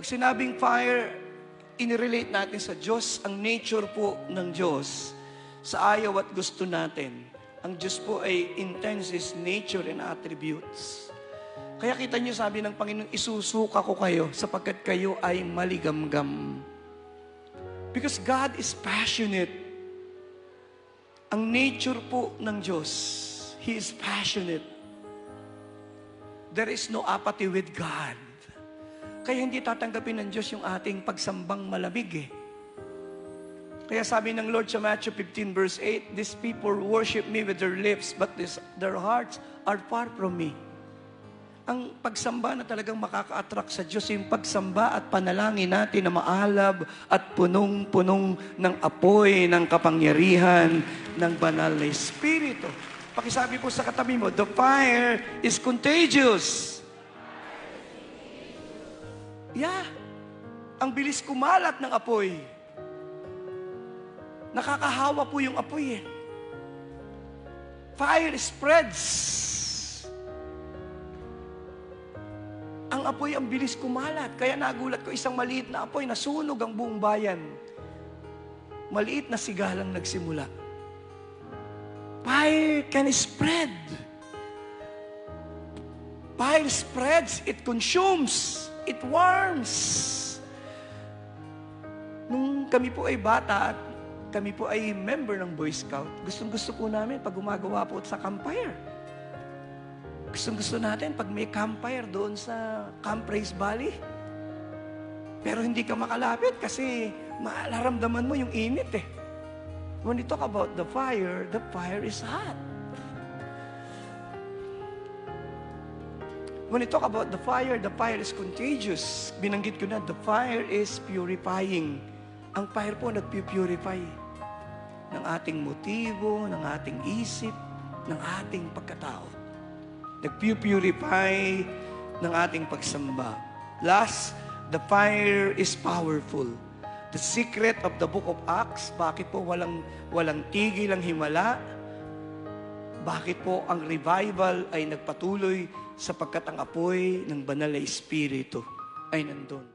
Pag sinabing fire, inirelate natin sa Diyos, ang nature po ng Diyos, sa ayaw at gusto natin. Ang Diyos po ay intense His nature and attributes. Kaya kita niyo, sabi ng Panginoon, isusuka ko kayo sapagkat kayo ay maligamgam. Because God is passionate. Ang nature po ng Diyos, He is passionate. There is no apathy with God. Kaya hindi tatanggapin ng Diyos yung ating pagsambang malamig eh. Kaya sabi ng Lord sa Matthew 15 verse 8, "These people worship me with their lips, but their hearts are far from me." Ang pagsamba na talagang makaka-attract sa Diyos, yung pagsamba at panalangin natin na maalab at punong-punong ng apoy, ng kapangyarihan, ng banal na Espiritu. Pakisabi po sa katabi mo, the fire is contagious. Yeah. Ang bilis kumalat ng apoy. Nakakahawa po yung apoy eh. Fire spreads. Ang apoy ang bilis kumalat. Kaya nagulat ko, isang maliit na apoy, nasunog ang buong bayan. Maliit na sigalang nagsimula. Fire can spread. Fire spreads, it consumes, it warms. Nung kami po ay bata at kami po ay member ng Boy Scout, gustong-gusto po namin pag gumagawa po sa campfire. Gustong-gusto natin pag may campfire doon sa Camp Praise Valley. Pero hindi ka makalapit kasi malaramdaman mo yung init eh. When you talk about the fire is hot. When you talk about the fire is contagious. Binanggit ko na, the fire is purifying. Ang fire po nagpupurify ng ating motibo, ng ating isip, ng ating pagkatao. Nagpupurify ng ating pagsamba. Last, the fire is powerful. The secret of the book of Acts, bakit po walang tigil ang himala? Bakit po ang revival ay nagpatuloy sapagkat ang apoy ng banal na Espiritu ay nandun?